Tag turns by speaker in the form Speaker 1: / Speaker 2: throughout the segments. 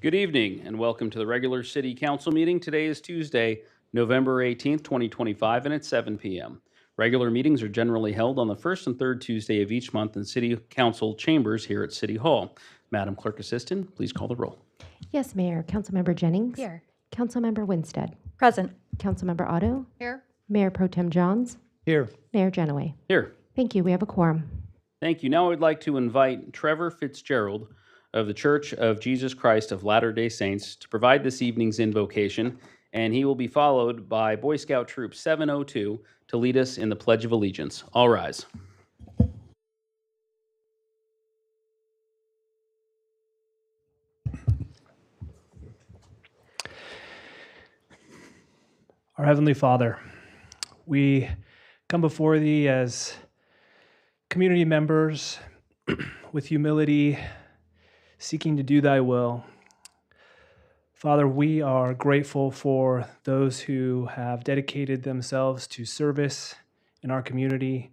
Speaker 1: Good evening and welcome to the regular City Council meeting. Today is Tuesday, November 18th, 2025, and it's 7 p.m. Regular meetings are generally held on the first and third Tuesday of each month in City Council chambers here at City Hall. Madam Clerk Assistant, please call the roll.
Speaker 2: Yes, Mayor. Councilmember Jennings.
Speaker 3: Here.
Speaker 2: Councilmember Winstead.
Speaker 3: Present.
Speaker 2: Councilmember Otto.
Speaker 3: Here.
Speaker 2: Mayor Pro Tem Johns.
Speaker 4: Here.
Speaker 2: Mayor Genoway.
Speaker 1: Here.
Speaker 2: Thank you. We have a quorum.
Speaker 1: Thank you. Now I would like to invite Trevor Fitzgerald of the Church of Jesus Christ of Latter-day Saints to provide this evening's invocation, and he will be followed by Boy Scout Troop 702 to lead us in the Pledge of Allegiance. All rise.
Speaker 4: Our Heavenly Father, we come before Thee as community members with humility, seeking to do Thy will. Father, we are grateful for those who have dedicated themselves to service in our community,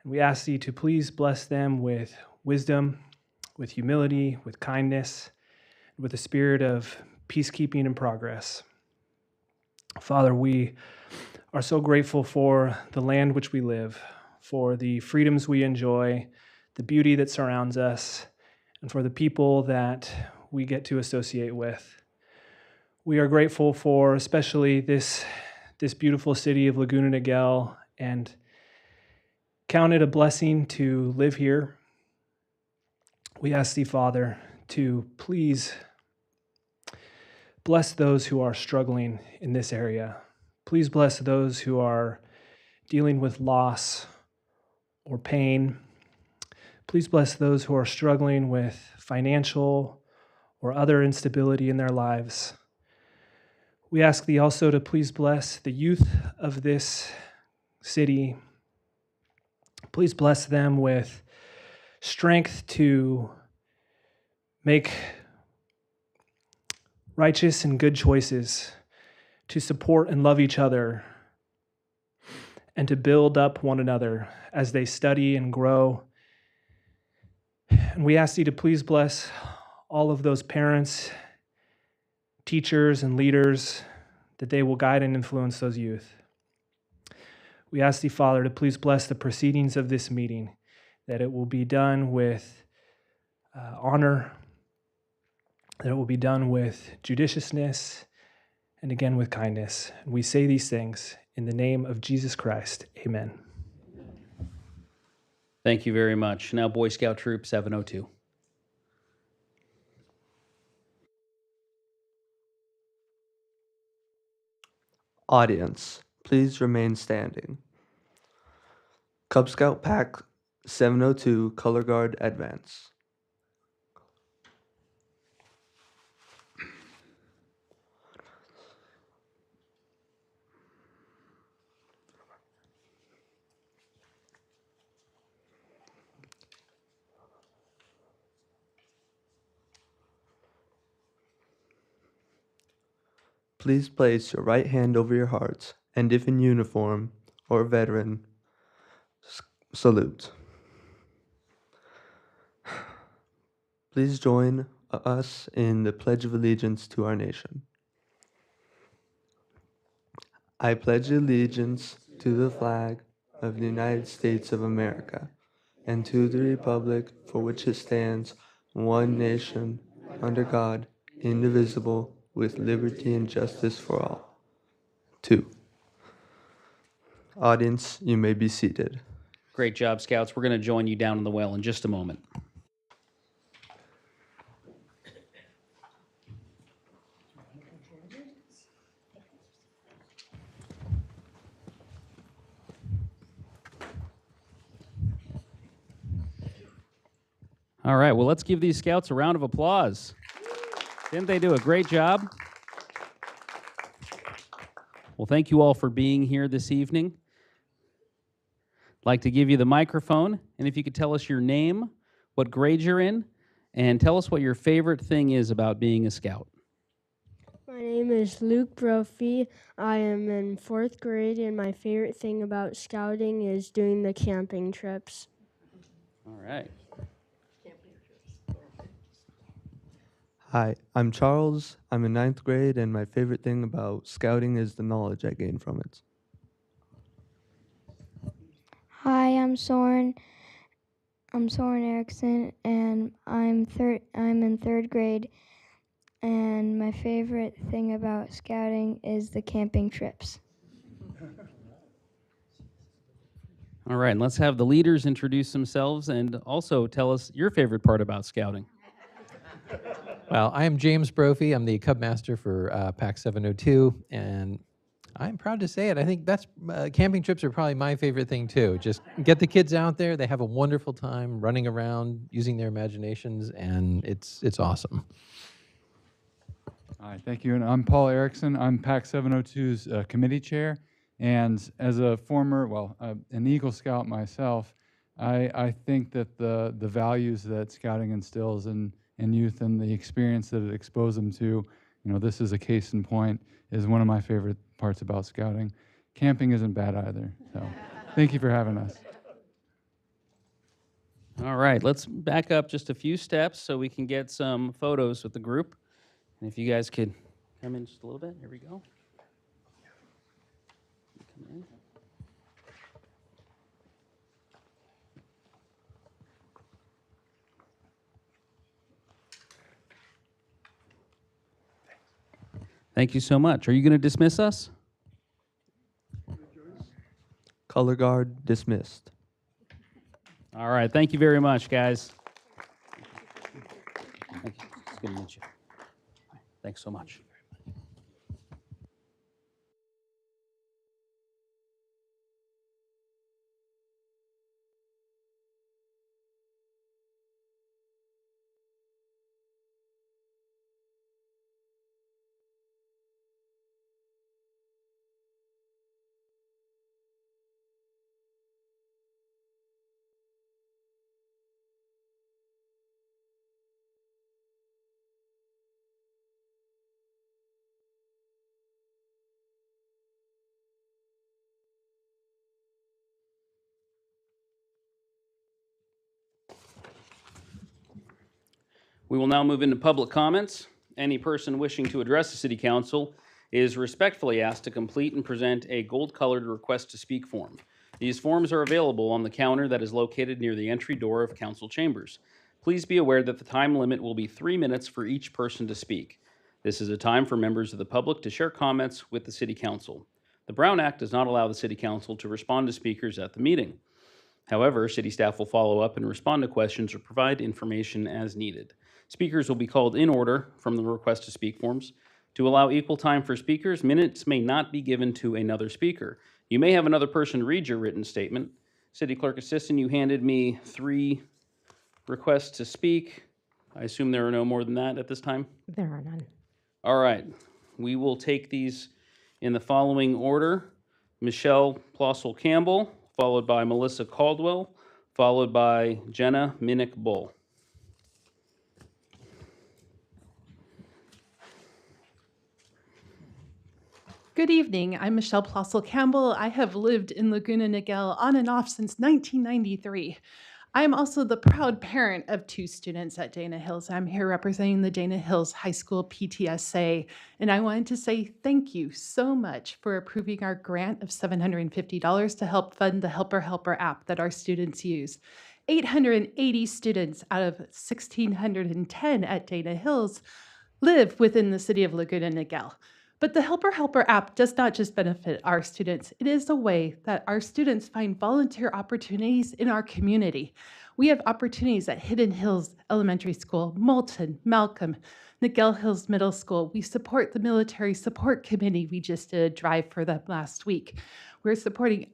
Speaker 4: and we ask Thee to please bless them with wisdom, with humility, with kindness, with a spirit of peacekeeping and progress. Father, we are so grateful for the land which we live, for the freedoms we enjoy, the beauty that surrounds us, and for the people that we get to associate with. We are grateful for especially this beautiful city of Laguna Niguel, and count it a blessing to live here. We ask Thee, Father, to please bless those who are struggling in this area. Please bless those who are dealing with loss or pain. Please bless those who are struggling with financial or other instability in their lives. We ask Thee also to please bless the youth of this city. Please bless them with strength to make righteous and good choices, to support and love each other, and to build up one another as they study and grow. And we ask Thee to please bless all of those parents, teachers, and leaders, that they will guide and influence those youth. We ask Thee, Father, to please bless the proceedings of this meeting, that it will be done with honor, that it will be done with judiciousness, and again with kindness. And we say these things in the name of Jesus Christ. Amen.
Speaker 1: Thank you very much. Now Boy Scout Troop 702.
Speaker 5: Audience, please remain standing. Cub Scout Pack 702 Color Guard advance. Please place your right hand over your hearts, and if in uniform or veteran, salute. Please join us in the Pledge of Allegiance to our nation. I pledge allegiance to the flag of the United States of America and to the republic for which it stands, one nation, under God, indivisible, with liberty and justice for all. 2. Audience, you may be seated.
Speaker 1: Great job, Scouts. We're going to join you down in the well in just a moment. All right, well, let's give these Scouts a round of applause. Didn't they do a great job? Well, thank you all for being here this evening. I'd like to give you the microphone, and if you could tell us your name, what grade you're in, and tell us what your favorite thing is about being a Scout.
Speaker 6: My name is Luke Brophy. I am in 4th grade, and my favorite thing about scouting is doing the camping trips.
Speaker 1: All right.
Speaker 5: Hi, I'm Charles. I'm in ninth grade, and my favorite thing about scouting is the knowledge I gain from it.
Speaker 3: Hi, I'm Soren. I'm Soren Erickson, and I'm in third grade. And my favorite thing about scouting is the camping trips.
Speaker 1: All right, and let's have the leaders introduce themselves and also tell us your favorite part about scouting.
Speaker 7: Well, I am James Brophy. I'm the Cub Master for PAC 702, and I'm proud to say it. I think that's camping trips are probably my favorite thing too. Just get the kids out there; they have a wonderful time running around, using their imaginations, and it's awesome.
Speaker 8: Hi, thank you. And I'm Paul Erickson. I'm PAC 702's committee chair. And as a former, an Eagle Scout myself, I think that the values that scouting instills in youth and the experience that it exposes them to, this is a case in point, is one of my favorite parts about scouting. Camping isn't bad either. So thank you for having us.
Speaker 1: All right, let's back up just a few steps so we can get some photos with the group. And if you guys could come in just a little bit, here we go. Come in. Thank you so much. Are you going to dismiss us?
Speaker 5: Color guard dismissed.
Speaker 1: All right, thank you very much, guys. Thank you. It's good to meet you. Thanks so much. We will now move into public comments. Any person wishing to address the City Council is respectfully asked to complete and present a gold-colored request to speak form. These forms are available on the counter that is located near the entry door of council chambers. Please be aware that the time limit will be 3 minutes for each person to speak. This is a time for members of the public to share comments with the City Council. The Brown Act does not allow the City Council to respond to speakers at the meeting. However, city staff will follow up and respond to questions or provide information as needed. Speakers will be called in order from the request to speak forms. To allow equal time for speakers, minutes may not be given to another speaker. You may have another person read your written statement. City Clerk Assistant, you handed me 3 requests to speak. I assume there are no more than that at this time?
Speaker 2: There are none.
Speaker 1: All right, we will take these in the following order. Michelle Plossel Campbell, followed by Melissa Caldwell, followed by Jenna Minnick Bull.
Speaker 9: Good evening. I'm Michelle Plossel Campbell. I have lived in Laguna Niguel on and off since 1993. I am also the proud parent of 2 students at Dana Hills. I'm here representing the Dana Hills High School PTSA, and I wanted to say thank you so much for approving our grant of $750 to help fund the Helper Helper app that our students use. 880 students out of 1,610 at Dana Hills live within the city of Laguna Niguel. But the Helper Helper app does not just benefit our students. It is a way that our students find volunteer opportunities in our community. We have opportunities at Hidden Hills Elementary School, Moulton, Malcolm, Niguel Hills Middle School. We support the Military Support Committee. We just did a drive for them last week. We're supporting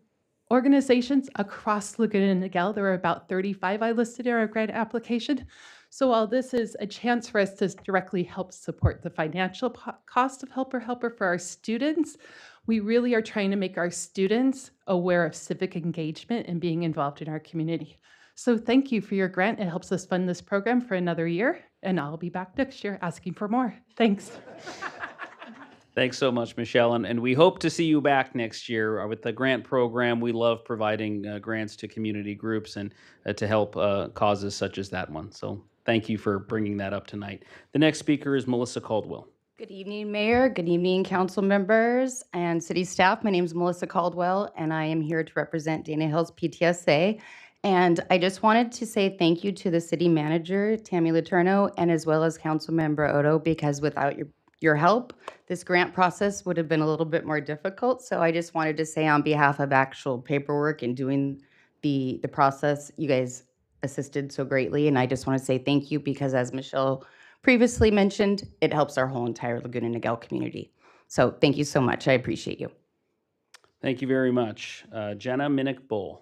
Speaker 9: organizations across Laguna Niguel. There are about 35 I listed in our grant application. So while this is a chance for us to directly help support the financial cost of Helper Helper for our students, we really are trying to make our students aware of civic engagement and being involved in our community. So thank you for your grant. It helps us fund this program for another year, and I'll be back next year asking for more. Thanks.
Speaker 1: Thanks so much, Michelle, and we hope to see you back next year with the grant program. We love providing grants to community groups and to help causes such as that one. So thank you for bringing that up tonight. The next speaker is Melissa Caldwell.
Speaker 10: Good evening, Mayor. Good evening, council members and city staff. My name is Melissa Caldwell, and I am here to represent Dana Hills PTSA. And I just wanted to say thank you to the city manager, Tammy Letourneau, and as well as council member Odo, because without your help, this grant process would have been a little bit more difficult. So I just wanted to say on behalf of actual paperwork and doing the process, you guys assisted so greatly. And I just want to say thank you because as Michelle previously mentioned, it helps our whole entire Laguna Niguel community. So thank you so much. I appreciate you.
Speaker 1: Thank you very much. Jenna Minnick-Bull.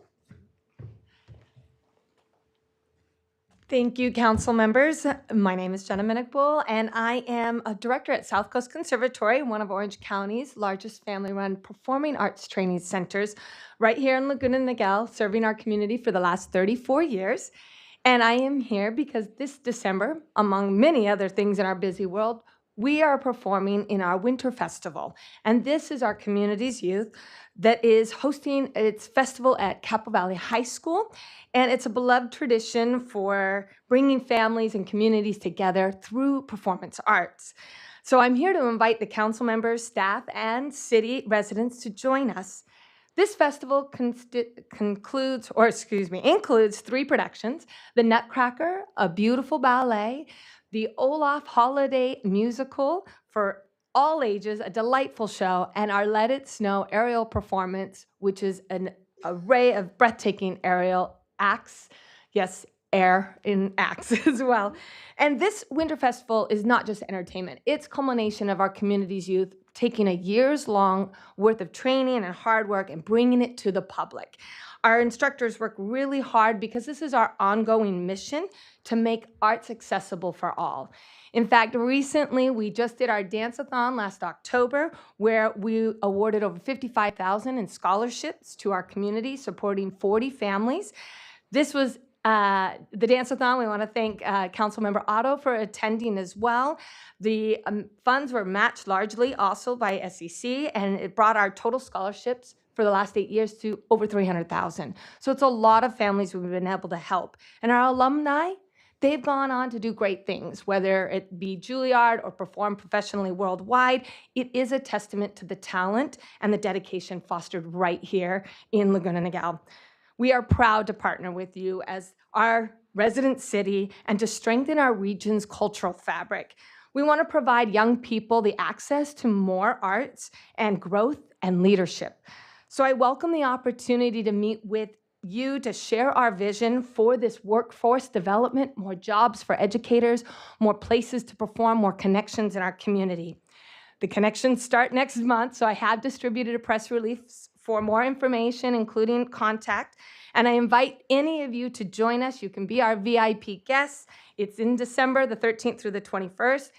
Speaker 11: Thank you, council members. My name is Jenna Minnick-Bull, and I am a director at South Coast Conservatory, one of Orange County's largest family-run performing arts training centers, right here in Laguna Niguel, serving our community for the last 34 years. And I am here because this December, among many other things in our busy world, we are performing in our Winter Festival. And this is our community's youth that is hosting its festival at Capo Valley High School. And it's a beloved tradition for bringing families and communities together through performance arts. So I'm here to invite the council members, staff, and city residents to join us. This festival includes 3 productions: The Nutcracker, a beautiful ballet, the Olaf Holiday musical for all ages, a delightful show, and our Let It Snow aerial performance, which is an array of breathtaking aerial acts. Yes, air in acts as well. And this Winter Festival is not just entertainment. It's culmination of our community's youth taking a year's long worth of training and hard work and bringing it to the public. Our instructors work really hard because this is our ongoing mission to make arts accessible for all. In fact, recently we just did our dance-a-thon last October, where we awarded over $55,000 in scholarships to our community, supporting 40 families. This was the dance-a-thon. We want to thank Councilmember Otto for attending as well. The funds were matched largely also by SEC, and it brought our total scholarships for the last 8 years to over 300,000. So it's a lot of families we've been able to help. And our alumni, they've gone on to do great things, whether it be Juilliard or perform professionally worldwide. It is a testament to the talent and the dedication fostered right here in Laguna Niguel. We are proud to partner with you as our resident city and to strengthen our region's cultural fabric. We want to provide young people the access to more arts and growth and leadership. So I welcome the opportunity to meet with you to share our vision for this workforce development, more jobs for educators, more places to perform, more connections in our community. The connections start next month, so I have distributed a press release for more information, including contact. And I invite any of you to join us. You can be our VIP guests. It's in December the 13th through the 21st.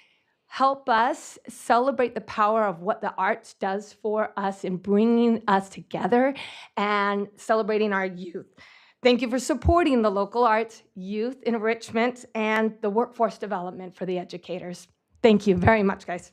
Speaker 11: Help us celebrate the power of what the arts does for us in bringing us together and celebrating our youth. Thank you for supporting the local arts, youth enrichment, and the workforce development for the educators. Thank you very much, guys.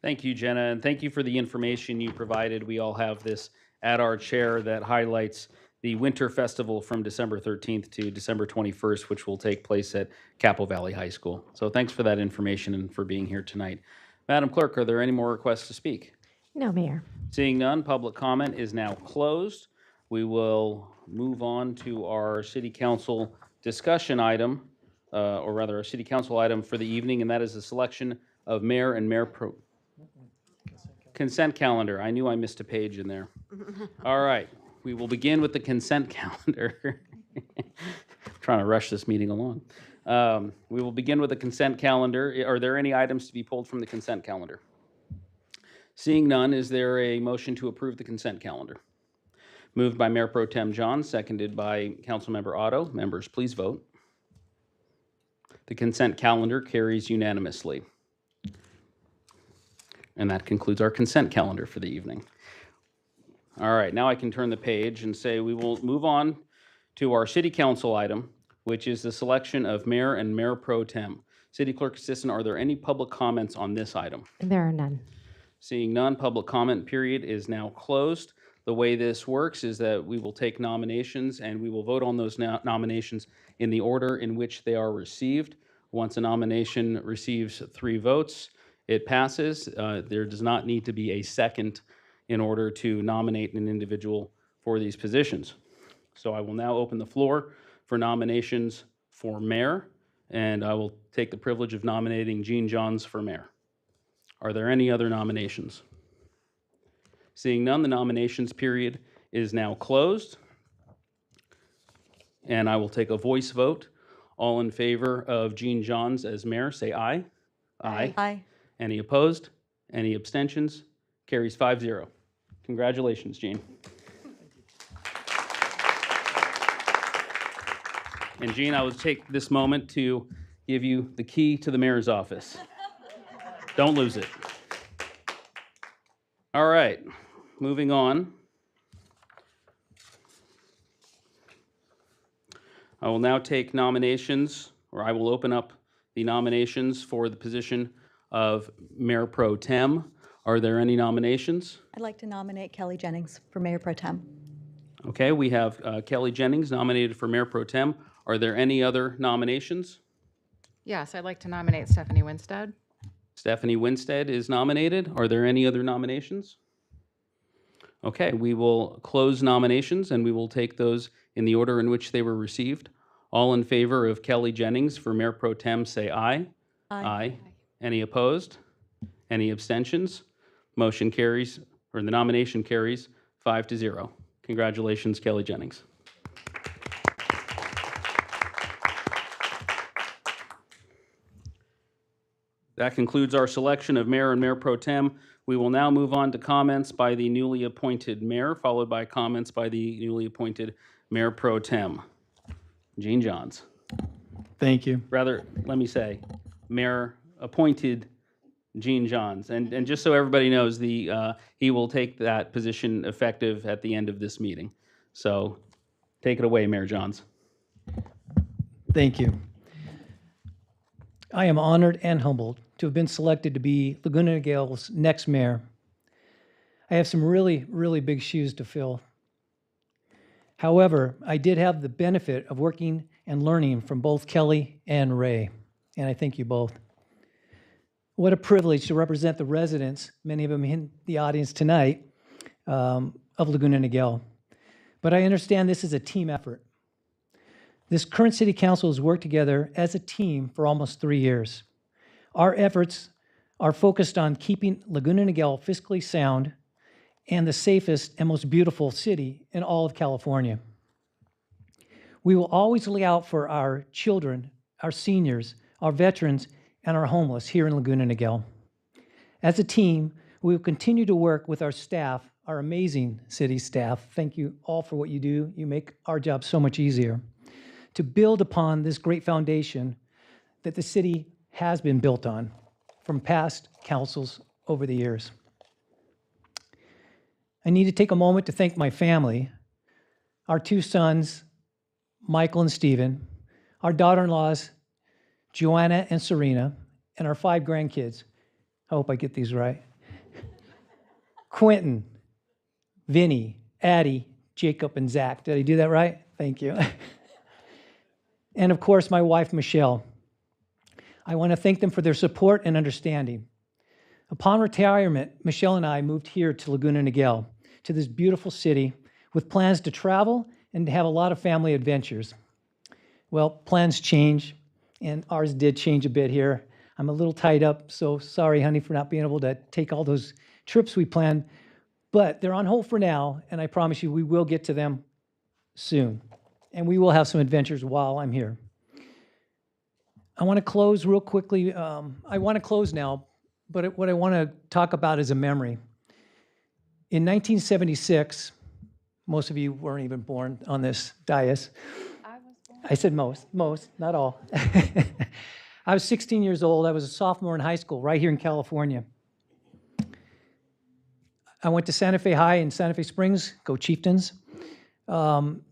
Speaker 1: Thank you, Jenna, and thank you for the information you provided. We all have this at our chair that highlights the Winter Festival from December 13th to December 21st, which will take place at Capo Valley High School. So thanks for that information and for being here tonight. Madam Clerk, are there any more requests to speak?
Speaker 2: No, Mayor.
Speaker 1: Seeing none, public comment is now closed. We will move on to our City Council discussion item, or rather our City Council item for the evening, and that is the selection of Mayor and Mayor Pro... Consent calendar. I knew I missed a page in there. All right. We will begin with the consent calendar. Trying to rush this meeting along. We will begin with the consent calendar. Are there any items to be pulled from the consent calendar? Seeing none, is there a motion to approve the consent calendar? Moved by Mayor Pro Tem Johns, seconded by Councilmember Otto. Members, please vote. The consent calendar carries unanimously. And that concludes our consent calendar for the evening. All right, now I can turn the page and say we will move on to our City Council item, which is the selection of Mayor and Mayor Pro Tem. City Clerk Assistant, are there any public comments on this item?
Speaker 2: There are none.
Speaker 1: Seeing none, public comment period is now closed. The way this works is that we will take nominations and we will vote on those nominations in the order in which they are received. Once a nomination receives 3 votes, it passes. There does not need to be a second in order to nominate an individual for these positions. So I will now open the floor for nominations for mayor, and I will take the privilege of nominating Gene Johns for mayor. Are there any other nominations? Seeing none, the nominations period is now closed. And I will take a voice vote. All in favor of Gene Johns as mayor, say aye. Aye.
Speaker 11: Aye.
Speaker 1: Any opposed? Any abstentions? Carries 5-0. Congratulations, Gene. And Gene, I will take this moment to give you the key to the mayor's office. Don't lose it. All right, moving on. I will now take nominations, or I will open up the nominations for the position of Mayor Pro Tem. Are there any nominations?
Speaker 12: I'd like to nominate Kelly Jennings for Mayor Pro Tem.
Speaker 1: Okay, we have Kelly Jennings nominated for Mayor Pro Tem. Are there any other nominations?
Speaker 13: Yes, I'd like to nominate Stephanie Winstead.
Speaker 1: Stephanie Winstead is nominated. Are there any other nominations? Okay, we will close nominations and we will take those in the order in which they were received. All in favor of Kelly Jennings for Mayor Pro Tem, say aye.
Speaker 12: Aye.
Speaker 1: Any opposed? Any abstentions? Motion carries, or the nomination carries 5-0. Congratulations, Kelly Jennings. That concludes our selection of mayor and mayor pro tem. We will now move on to comments by the newly appointed mayor, followed by comments by the newly appointed mayor pro tem. Gene Johns.
Speaker 14: Thank you.
Speaker 1: Rather, let me say, mayor appointed Gene Johns. And just so everybody knows, he will take that position effective at the end of this meeting. So take it away, Mayor Johns.
Speaker 14: Thank you. I am honored and humbled to have been selected to be Laguna Niguel's next mayor. I have some really, really big shoes to fill. However, I did have the benefit of working and learning from both Kelly and Ray, and I thank you both. What a privilege to represent the residents, many of them in the audience tonight, of Laguna Niguel. But I understand this is a team effort. This current city council has worked together as a team for almost 3 years. Our efforts are focused on keeping Laguna Niguel fiscally sound and the safest and most beautiful city in all of California. We will always look out for our children, our seniors, our veterans, and our homeless here in Laguna Niguel. As a team, we will continue to work with our staff, our amazing city staff. Thank you all for what you do. You make our job so much easier. To build upon this great foundation that the city has been built on from past councils over the years. I need to take a moment to thank my family, our 2 sons, Michael and Stephen, our daughter-in-laws, Joanna and Serena, and our 5 grandkids. I hope I get these right. Quentin, Vinny, Addie, Jacob, and Zach. Did I do that right? Thank you. And of course, my wife, Michelle. I want to thank them for their support and understanding. Upon retirement, Michelle and I moved here to Laguna Niguel, to this beautiful city, with plans to travel and to have a lot of family adventures. Well, plans change, and ours did change a bit here. I'm a little tied up, so sorry, honey, for not being able to take all those trips we planned, but they're on hold for now, and I promise you we will get to them soon. And we will have some adventures while I'm here. I want to close real quickly. I want to close now, but what I want to talk about is a memory. In 1976, most of you weren't even born on this dais.
Speaker 13: I was born.
Speaker 14: I said most, not all. I was 16 years old. I was a sophomore in high school right here in California. I went to Santa Fe High in Santa Fe Springs, go Chieftains. And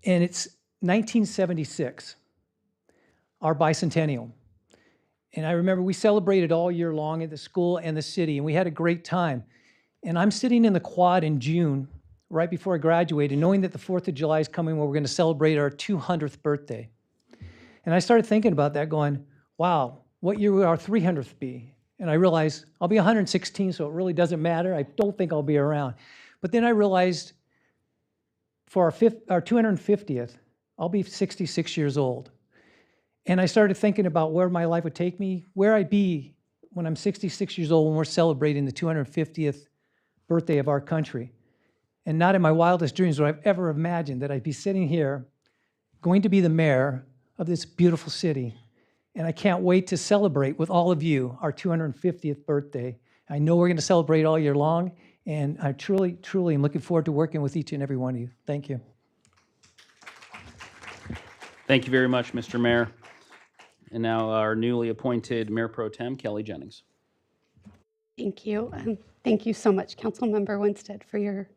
Speaker 14: it's 1976, our bicentennial. And I remember we celebrated all year long at the school and the city, and we had a great time. And I'm sitting in the quad in June, right before I graduated, knowing that the 4th of July is coming where we're going to celebrate our 200th birthday. And I started thinking about that going, wow, what year will our 300th be? And I realized I'll be 116, so it really doesn't matter. I don't think I'll be around. But then I realized for our 250th, I'll be 66 years old. And I started thinking about where my life would take me, where I'd be when I'm 66 years old when we're celebrating the 250th birthday of our country. And not in my wildest dreams would I've ever imagined that I'd be sitting here going to be the mayor of this beautiful city. And I can't wait to celebrate with all of you our 250th birthday. I know we're going to celebrate all year long, and I truly, truly am looking forward to working with each and every one of you. Thank you.
Speaker 1: Thank you very much, Mr. Mayor. And now our newly appointed Mayor Pro Tem, Kelly Jennings.
Speaker 15: Thank you. Thank you so much, Councilmember Winstead, for your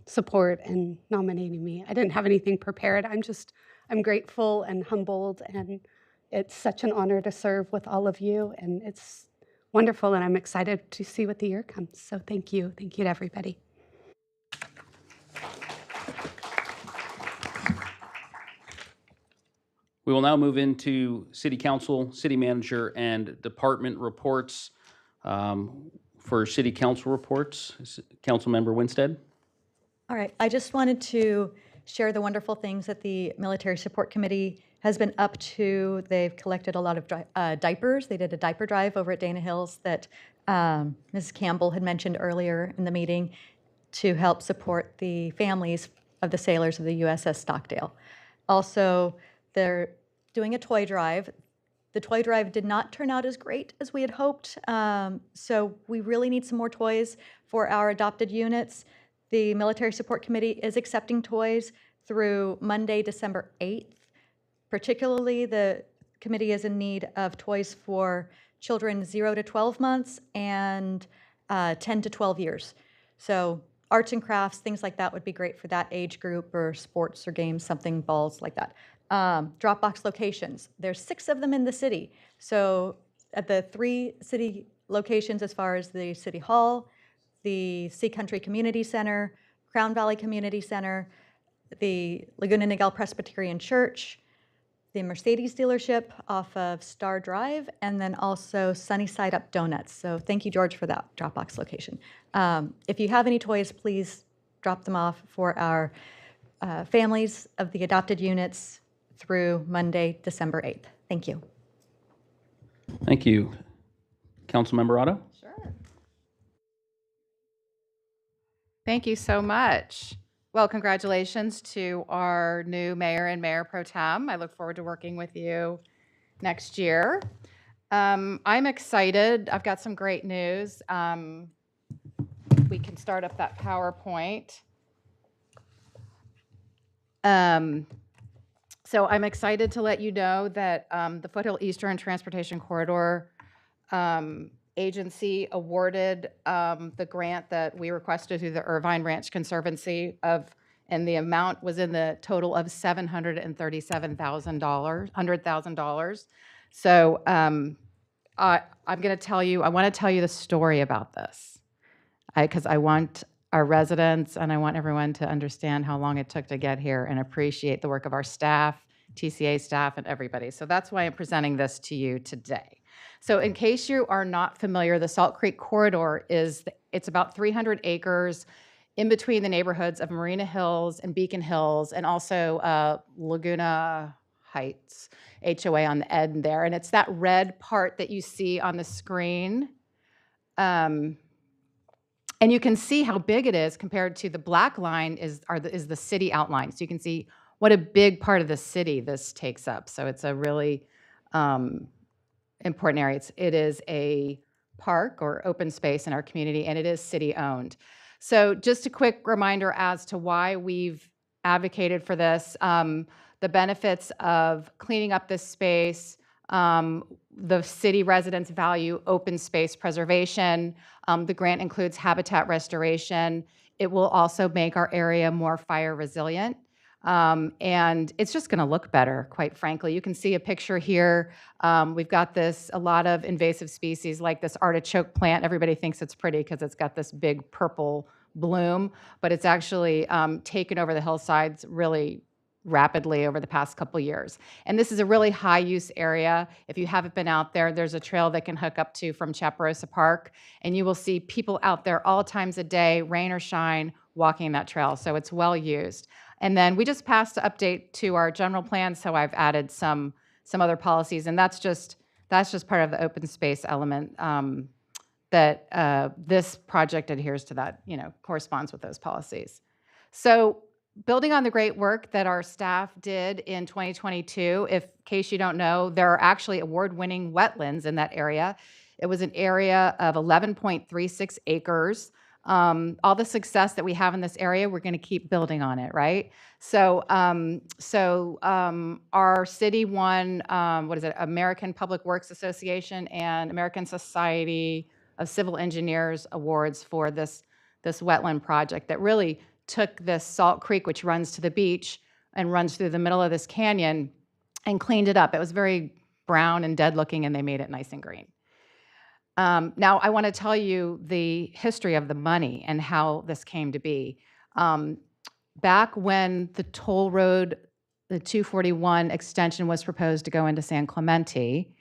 Speaker 15: support and nominating me. I didn't have anything prepared. I'm grateful and humbled, and it's such an honor to serve with all of you, and it's wonderful, and I'm excited to see what the year comes. So thank you. Thank you to everybody.
Speaker 1: We will now move into City Council, City Manager, and Department reports. For City Council reports, Councilmember Winstead.
Speaker 12: All right, I just wanted to share the wonderful things that the Military Support Committee has been up to. They've collected a lot of diapers. They did a diaper drive over at Dana Hills that Mrs. Campbell had mentioned earlier in the meeting to help support the families of the sailors of the USS Stockdale. Also, they're doing a toy drive. The toy drive did not turn out as great as we had hoped, so we really need some more toys for our adopted units. The Military Support Committee is accepting toys through Monday, December 8th. Particularly, the committee is in need of toys for children 0 to 12 months and 10 to 12 years. So arts and crafts, things like that would be great for that age group, or sports or games, something, balls like that. Dropbox locations. There's 6 of them in the city. So at the 3 city locations, as far as the City Hall, the Sea Country Community Center, Crown Valley Community Center, the Laguna Niguel Presbyterian Church, the Mercedes dealership off of Star Drive, and then also Sunny Side Up Donuts. So thank you, George, for that Dropbox location. If you have any toys, please drop them off for our families of the adopted units through Monday, December 8th. Thank you.
Speaker 1: Thank you. Councilmember Otto?
Speaker 13: Sure. Thank you so much. Well, congratulations to our new mayor and mayor pro tem. I look forward to working with you next year. I'm excited. I've got some great news. We can start up that PowerPoint. So I'm excited to let you know that the Foothill Eastern Transportation Corridor Agency awarded the grant that we requested through the Irvine Ranch Conservancy and the amount was in the total of $737,000. So I'm going to tell you, I want to tell you the story about this, because I want our residents and I want everyone to understand how long it took to get here and appreciate the work of our staff, TCA staff, and everybody. So that's why I'm presenting this to you today. So in case you are not familiar, the Salt Creek Corridor it's about 300 acres in between the neighborhoods of Marina Hills and Beacon Hills, and also Laguna Heights, HOA on the end there. And it's that red part that you see on the screen. And you can see how big it is compared to the black line is the city outline. So you can see what a big part of the city this takes up. So it's a really important area. It is a park or open space in our community, and it is city-owned. So just a quick reminder as to why we've advocated for this. The benefits of cleaning up this space, the city residents value open space preservation. The grant includes habitat restoration. It will also make our area more fire resilient. And it's just going to look better, quite frankly. You can see a picture here. We've got a lot of invasive species like this artichoke plant. Everybody thinks it's pretty because it's got this big purple bloom, but it's actually taken over the hillsides really rapidly over the past couple years. And this is a really high use area. If you haven't been out there, there's a trail that can hook up to from Chaparosa Park, and you will see people out there all times of day, rain or shine, walking that trail. So it's well used. And then we just passed an update to our general plan, so I've added some other policies, and that's just part of the open space element that this project adheres to that, corresponds with those policies. So building on the great work that our staff did in 2022, in case you don't know, there are actually award-winning wetlands in that area. It was an area of 11.36 acres. All the success that we have in this area, we're going to keep building on it, right? So, our city won, American Public Works Association and American Society of Civil Engineers awards for this wetland project that really took this Salt Creek, which runs to the beach and runs through the middle of this canyon, and cleaned it up. It was very brown and dead looking, and they made it nice and green. Now, I want to tell you the history of the money and how this came to be. Back when the toll road, the 241 extension was proposed to go into San Clemente,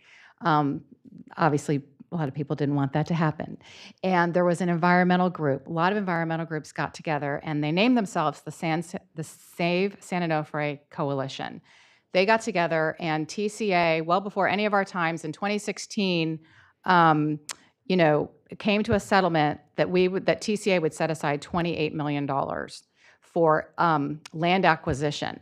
Speaker 13: obviously a lot of people didn't want that to happen. And there was an environmental group. A lot of environmental groups got together, and they named themselves the Save San Onofre Coalition. They got together, and TCA, well before any of our times, in 2016, it came to a settlement that that TCA would set aside $28 million for land acquisition.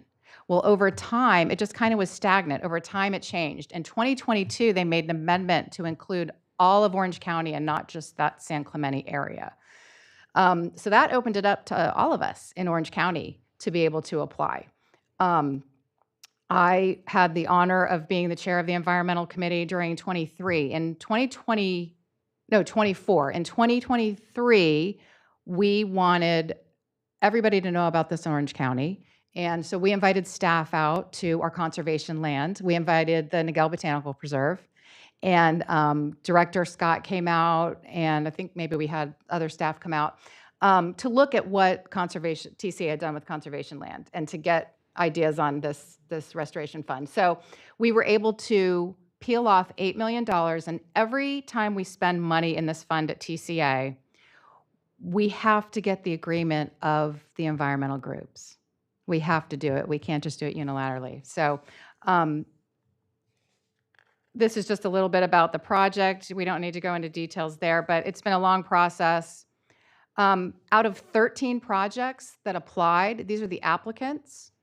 Speaker 13: Well, over time, it just kind of was stagnant. Over time, it changed. In 2022, they made an amendment to include all of Orange County and not just that San Clemente area. So that opened it up to all of us in Orange County to be able to apply. I had the honor of being the chair of the environmental committee during 23. In 24. In 2023, we wanted everybody to know about this in Orange County. And so we invited staff out to our conservation land. We invited the Niguel Botanical Preserve. And Director Scott came out, and I think maybe we had other staff come out to look at what TCA had done with conservation land and to get ideas on this restoration fund. So we were able to peel off $8 million, and every time we spend money in this fund at TCA, we have to get the agreement of the environmental groups. We have to do it. We can't just do it unilaterally. So this is just a little bit about the project. We don't need to go into details there, but it's been a long process. Out of 13 projects that applied, these are the applicants.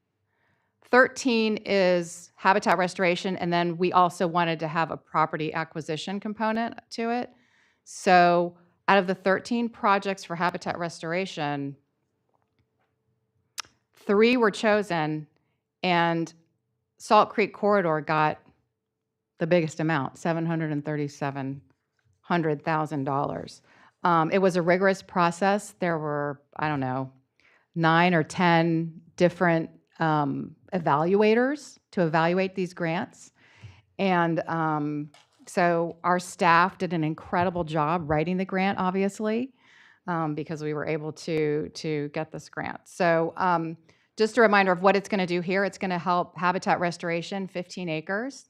Speaker 13: 13 is habitat restoration, and then we also wanted to have a property acquisition component to it. So out of the 13 projects for habitat restoration, 3 were chosen, and Salt Creek Corridor got the biggest amount, $737,000. It was a rigorous process. There were, 9 or 10 different evaluators to evaluate these grants. And so our staff did an incredible job writing the grant, obviously, because we were able to get this grant. So just a reminder of what it's going to do here. It's going to help habitat restoration, 15 acres.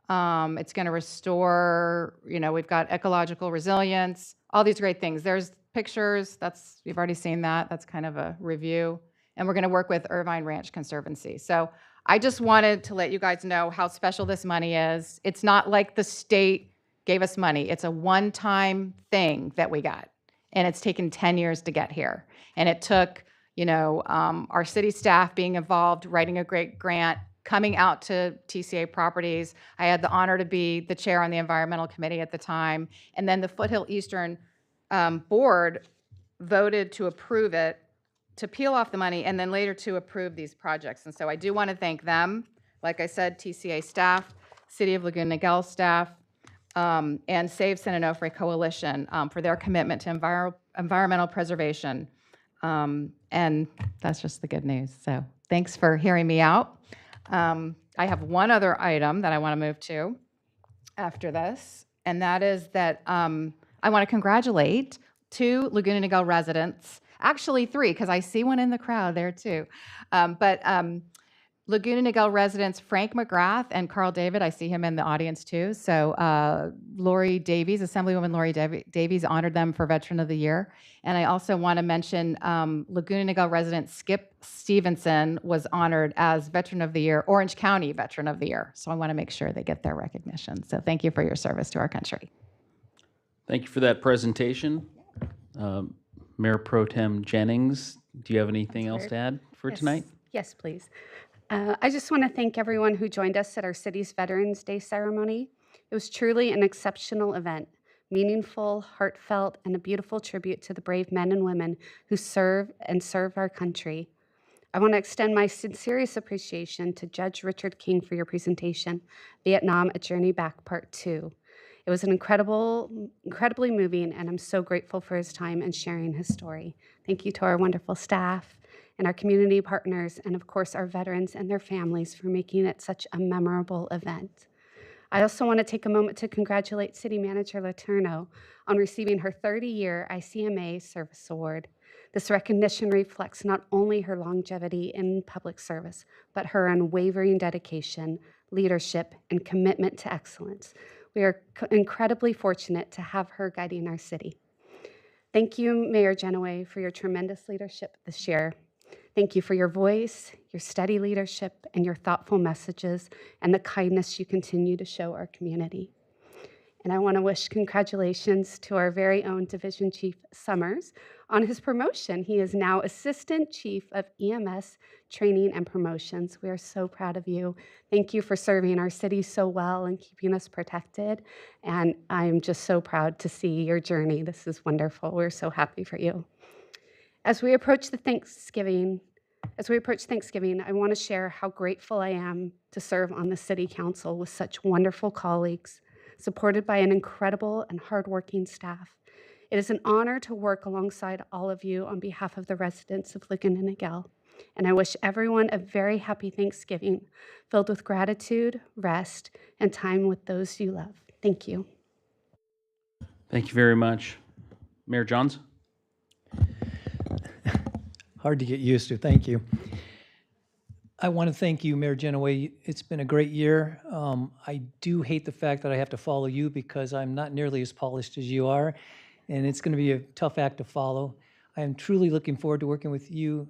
Speaker 13: It's going to restore, we've got ecological resilience, all these great things. There's pictures, you've already seen that. That's kind of a review. And we're going to work with Irvine Ranch Conservancy. So I just wanted to let you guys know how special this money is. It's not like the state gave us money. It's a one-time thing that we got. And it's taken 10 years to get here. And it took, our city staff being involved, writing a great grant, coming out to TCA properties. I had the honor to be the chair on the environmental committee at the time. And then the Foothill Eastern board voted to approve it, to peel off the money, and then later to approve these projects. And so I do want to thank them, like I said, TCA staff, City of Laguna Niguel staff, and Save San Onofre Coalition for their commitment to environmental preservation. And that's just the good news. So Thanks for hearing me out. I have one other item that I want to move to after this, and that is that I want to congratulate 2 Laguna Niguel residents, actually 3, because I see one in the crowd there too. Laguna Niguel residents Frank McGrath and Carl David, I see him in the audience too. So Lori Davies, Assemblywoman Lori Davies honored them for Veteran of the Year. And I also want to mention Laguna Niguel resident Skip Stevenson was honored as Veteran of the Year, Orange County Veteran of the Year. So I want to make sure they get their recognition. So thank you for your service to our country.
Speaker 1: Thank you for that presentation. Mayor Pro Tem Jennings, do you have anything else to add for tonight?
Speaker 15: Yes, please. I just want to thank everyone who joined us at our city's Veterans Day ceremony. It was truly an exceptional event, meaningful, heartfelt, and a beautiful tribute to the brave men and women who serve our country. I want to extend my sincerest appreciation to Judge Richard King for your presentation, Vietnam: A Journey Back Part 2. It was an incredibly moving, and I'm so grateful for his time and sharing his story. Thank you to our wonderful staff and our community partners, and of course our veterans and their families for making it such a memorable event. I also want to take a moment to congratulate City Manager Letourneau on receiving her 30-year ICMA Service Award. This recognition reflects not only her longevity in public service, but her unwavering dedication, leadership, and commitment to excellence. We are incredibly fortunate to have her guiding our city. Thank you, Mayor Genoway, for your tremendous leadership this year. Thank you for your voice, your steady leadership, and your thoughtful messages, and the kindness you continue to show our community. And I want to wish congratulations to our very own Division Chief Summers on his promotion. He is now Assistant Chief of EMS Training and Promotions. We are so proud of you. Thank you for serving our city so well and keeping us protected. And I'm just so proud to see your journey. This is wonderful. We're so happy for you. As we approach Thanksgiving, I want to share how grateful I am to serve on the City Council with such wonderful colleagues, supported by an incredible and hardworking staff. It is an honor to work alongside all of you on behalf of the residents of Laguna Niguel, and I wish everyone a very happy Thanksgiving, filled with gratitude, rest, and time with those you love. Thank you.
Speaker 1: Thank you very much. Mayor Johns?
Speaker 14: Hard to get used to. Thank you. I want to thank you, Mayor Genoway. It's been a great year. I do hate the fact that I have to follow you because I'm not nearly as polished as you are, and it's going to be a tough act to follow. I am truly looking forward to working with you,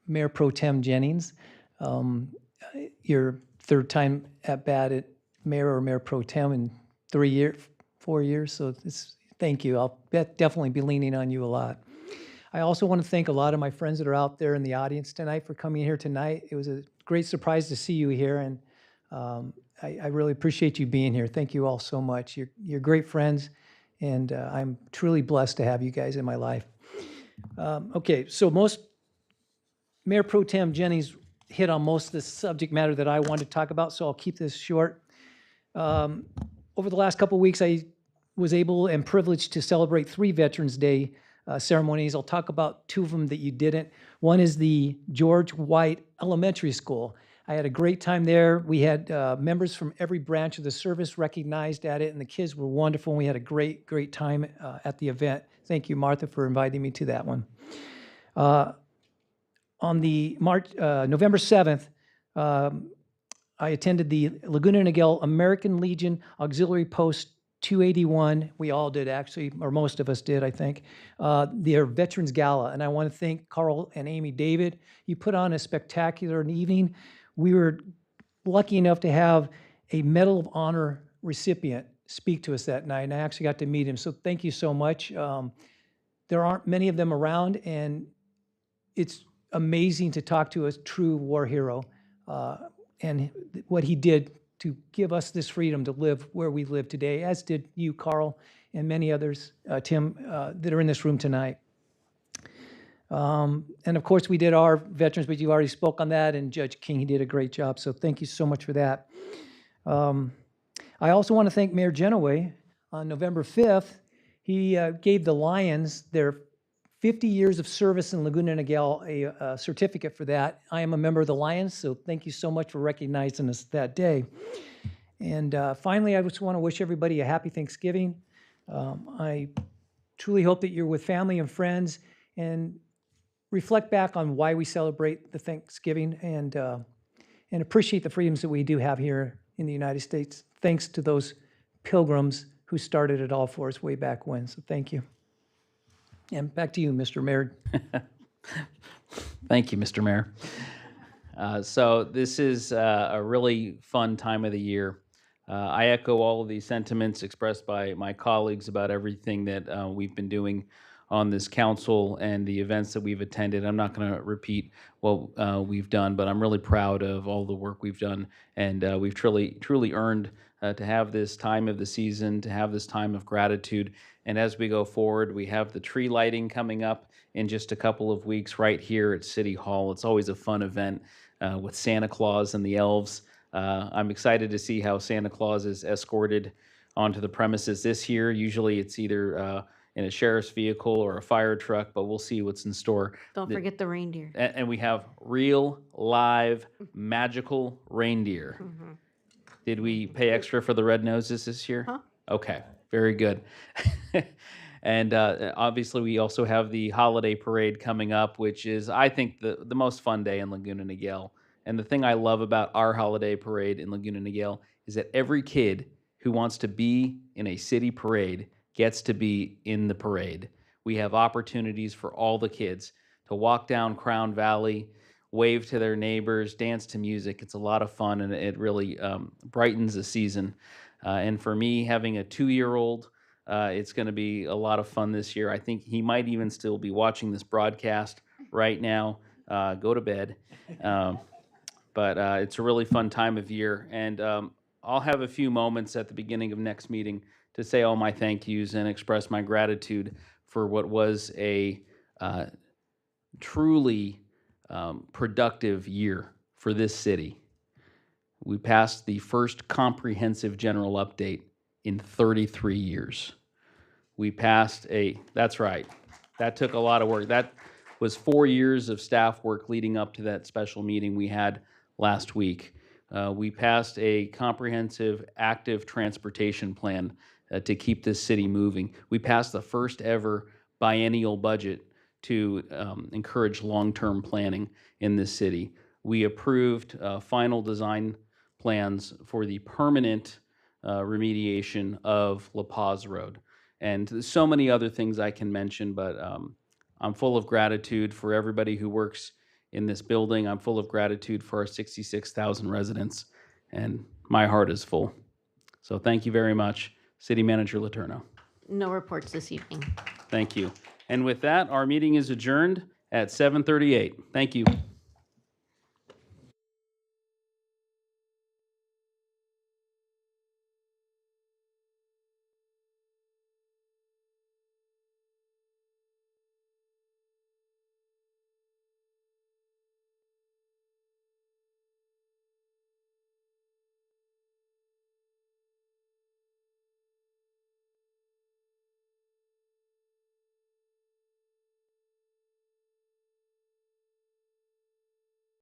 Speaker 14: Mayor Pro Tem Jennings. Your third time at bat at Mayor or Mayor Pro Tem in 4 years, so thank you. I'll definitely be leaning on you a lot. I also want to thank a lot of my friends that are out there in the audience tonight for coming here tonight. It was a great surprise to see you here, and I really appreciate you being here. Thank you all so much. You're great friends, and I'm truly blessed to have you guys in my life. Okay, so Mayor Pro Tem Jennings hit on most of the subject matter that I wanted to talk about, so I'll keep this short. Over the last couple of weeks, I was able and privileged to celebrate 3 Veterans Day ceremonies. I'll talk about 2 of them that you didn't. One is the George White Elementary School. I had a great time there. We had members from every branch of the service recognized at it, and the kids were wonderful. And we had a great, great time at the event. Thank you, Martha, for inviting me to that one. On the November 7th, I attended the Laguna Niguel American Legion Auxiliary Post 281, we all did actually, or most of us did, I think, their Veterans Gala. And I want to thank Carl and Amy David. You put on a spectacular evening. We were lucky enough to have a Medal of Honor recipient speak to us that night, and I actually got to meet him. So thank you so much. There aren't many of them around, and it's amazing to talk to a true war hero and what he did to give us this freedom to live where we live today, as did you, Carl, and many others, Tim, that are in this room tonight. And of course, we did our veterans, but you already spoke on that, and Judge King, he did a great job, so thank you so much for that. I also want to thank Mayor Genoway. On November 5th, he gave the Lions their 50 years of service in Laguna Niguel, a certificate for that. I am a member of the Lions, so thank you so much for recognizing us that day. And finally, I just want to wish everybody a happy Thanksgiving. I truly hope that you're with family and friends and reflect back on why we celebrate the Thanksgiving and appreciate the freedoms that we do have here in the United States, thanks to those pilgrims who started it all for us way back when. So thank you. And back to you, Mr. Mayor.
Speaker 1: Thank you, Mr. Mayor. So this is a really fun time of the year. I echo all of these sentiments expressed by my colleagues about everything that we've been doing on this council and the events that we've attended. I'm not going to repeat what we've done, but I'm really proud of all the work we've done, and we've truly earned to have this time of the season, to have this time of gratitude. And as we go forward, we have the tree lighting coming up in just a couple of weeks right here at City Hall. It's always a fun event with Santa Claus and the elves. I'm excited to see how Santa Claus is escorted onto the premises this year. Usually it's either in a sheriff's vehicle or a fire truck, but we'll see what's in store.
Speaker 16: Don't forget the reindeer.
Speaker 1: And we have real, live, magical reindeer. Did we pay extra for the red noses this year?
Speaker 16: Huh?
Speaker 1: Okay, very good. And obviously, we also have the holiday parade coming up, which is, I think, the most fun day in Laguna Niguel. And the thing I love about our holiday parade in Laguna Niguel is that every kid who wants to be in a city parade gets to be in the parade. We have opportunities for all the kids to walk down Crown Valley, wave to their neighbors, dance to music. It's a lot of fun, and it really brightens the season. And for me, having a 2-year-old, it's going to be a lot of fun this year. I think he might even still be watching this broadcast right now. Go to bed. But it's a really fun time of year. And I'll have a few moments at the beginning of next meeting to say all my thank yous and express my gratitude for what was a truly productive year for this city. We passed the first comprehensive general update in 33 years. We passed that's right, that took a lot of work. That was 4 years of staff work leading up to that special meeting we had last week. We passed a comprehensive active transportation plan to keep this city moving. We passed the first ever biennial budget to encourage long-term planning in this city. We approved final design plans for the permanent remediation of La Paz Road. And so many other things I can mention, but I'm full of gratitude for everybody who works in this building. I'm full of gratitude for our 66,000 residents, and my heart is full. So thank you very much, City Manager Letourneau.
Speaker 16: No reports this evening.
Speaker 1: Thank you. And with that, our meeting is adjourned at 7:38. Thank you.